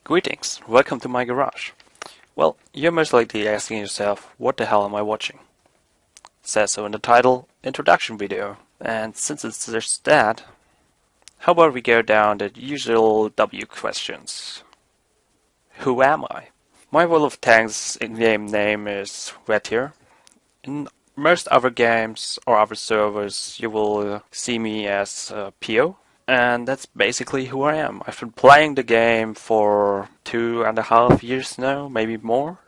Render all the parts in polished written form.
Greetings, welcome to my garage. Well, you're most likely asking yourself, what the hell am I watching? It says so in the title, introduction video. And since it's just that, how about we go down the usual W questions. Who am I? My World of Tanks in-game name is Red here. In most other games or other servers, you will see me as PO. And that's basically who I am. I've been playing the game for 2.5 years now, maybe more.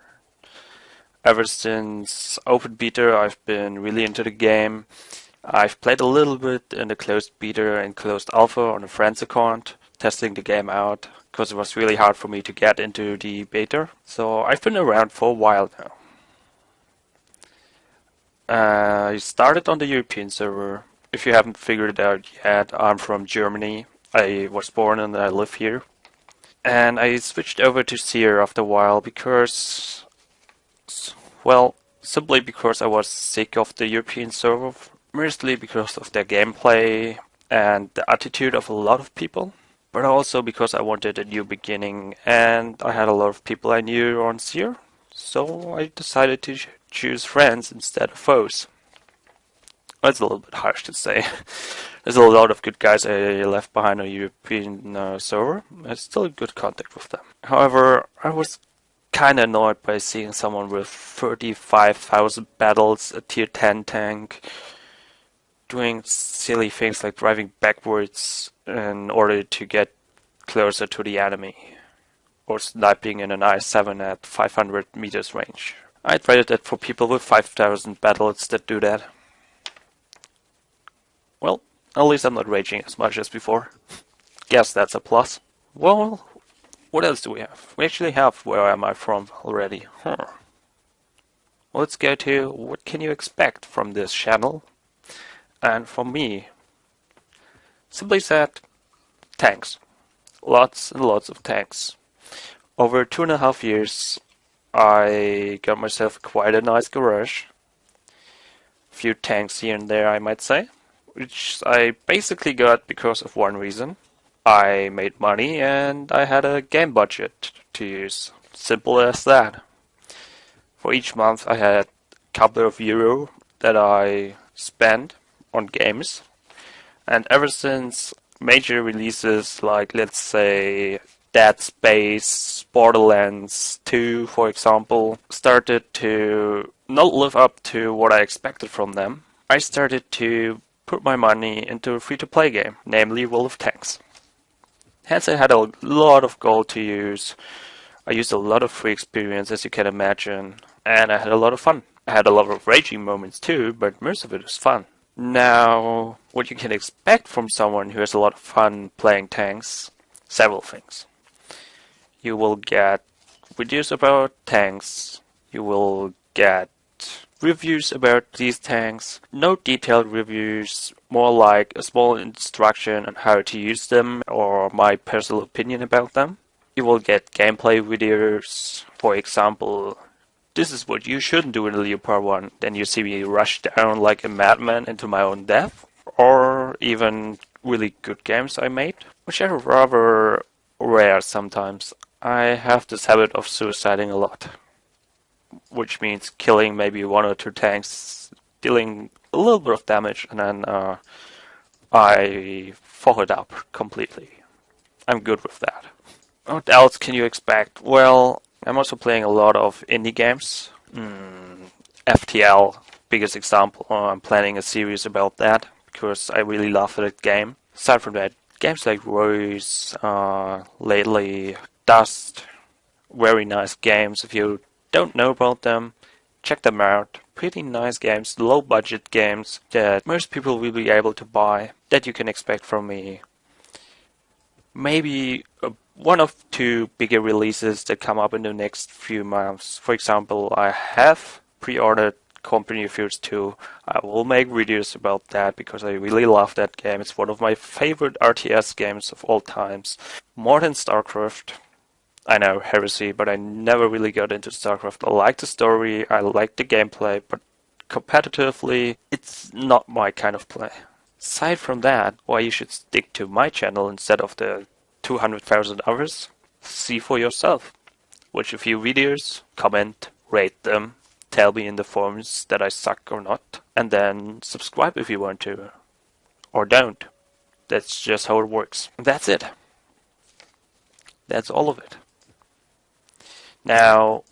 Ever since Open Beta, I've been really into the game. I've played a little bit in the closed beta and closed alpha on a friend's account, testing the game out, because it was really hard for me to get into the beta. So I've been around for a while now. I started on the European server. If you haven't figured it out yet, I'm from Germany. I was born and I live here. And I switched over to Seer after a while because, well, simply because I was sick of the European server, mostly because of their gameplay and the attitude of a lot of people, but also because I wanted a new beginning and I had a lot of people I knew on Seer, so I decided to choose friends instead of foes. That's a little bit harsh to say. There's a lot of good guys I left behind on a European server. I still in good contact with them. However, I was kinda annoyed by seeing someone with 35,000 battles, a tier 10 tank, doing silly things like driving backwards in order to get closer to the enemy, or sniping in an I-7 at 500 meters range. I traded that for people with 5,000 battles that do that. Well, at least I'm not raging as much as before. Guess that's a plus. Well, what else do we have? We actually have Where Am I From already. Let's go to what can you expect from this channel and from me. Simply said, tanks. Lots and lots of tanks. Over 2.5 years, I got myself quite a nice garage. A few tanks here and there, I might say. Which I basically got because of one reason. I made money and I had a game budget to use. Simple as that. For each month I had a couple of euro that I spent on games. And ever since major releases like, let's say, Dead Space, Borderlands 2, for example, started to not live up to what I expected from them, I started to put my money into a free-to-play game, namely World of Tanks. Hence I had a lot of gold to use. I used a lot of free experience, as you can imagine, and I had a lot of fun. I had a lot of raging moments too, but most of it was fun. Now, what you can expect from someone who has a lot of fun playing tanks, several things. You will get videos about tanks, you will get reviews about these tanks, no detailed reviews, more like a small instruction on how to use them or my personal opinion about them. You will get gameplay videos, for example, this is what you shouldn't do in the Leopard 1, then you see me rush down like a madman into my own death, or even really good games I made, which are rather rare sometimes. I have this habit of suiciding a lot, which means killing maybe 1 or 2 tanks, dealing a little bit of damage, and then I fuck it up completely. I'm good with that. What else can you expect? Well, I'm also playing a lot of indie games. FTL, biggest example. I'm planning a series about that, because I really love that game. Aside from that, games like Rose, lately Dust, very nice games. If you don't know about them, check them out. Pretty nice games, low budget games that most people will be able to buy, that you can expect from me. Maybe 1 or 2 bigger releases that come up in the next few months. For example, I have pre-ordered Company of Heroes 2. I will make videos about that because I really love that game. It's one of my favorite RTS games of all times. More than StarCraft. I know, heresy, but I never really got into StarCraft. I like the story, I like the gameplay, but competitively, it's not my kind of play. Aside from that, why you should stick to my channel instead of the 200,000 others, see for yourself. Watch a few videos, comment, rate them, tell me in the forums that I suck or not, and then subscribe if you want to. Or don't. That's just how it works. That's it. That's all of it. Now,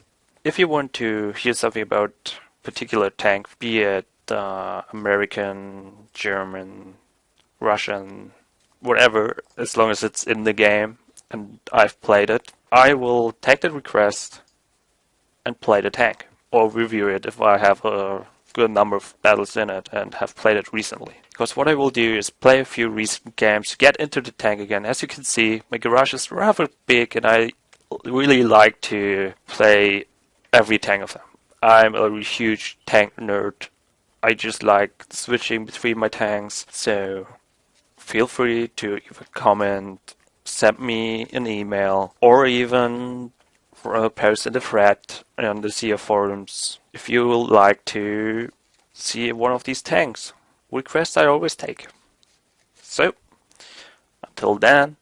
if you want to hear something about a particular tank, be it American, German, Russian, whatever, as long as it's in the game and I've played it, I will take that request and play the tank, or review it if I have a good number of battles in it and have played it recently. Because what I will do is play a few recent games, get into the tank again. As you can see, my garage is rather big and I really like to play every tank of them. I'm a huge tank nerd. I just like switching between my tanks, so feel free to either comment, send me an email, or even post in the thread on the SEA forums if you would like to see one of these tanks. Requests I always take. So, until then.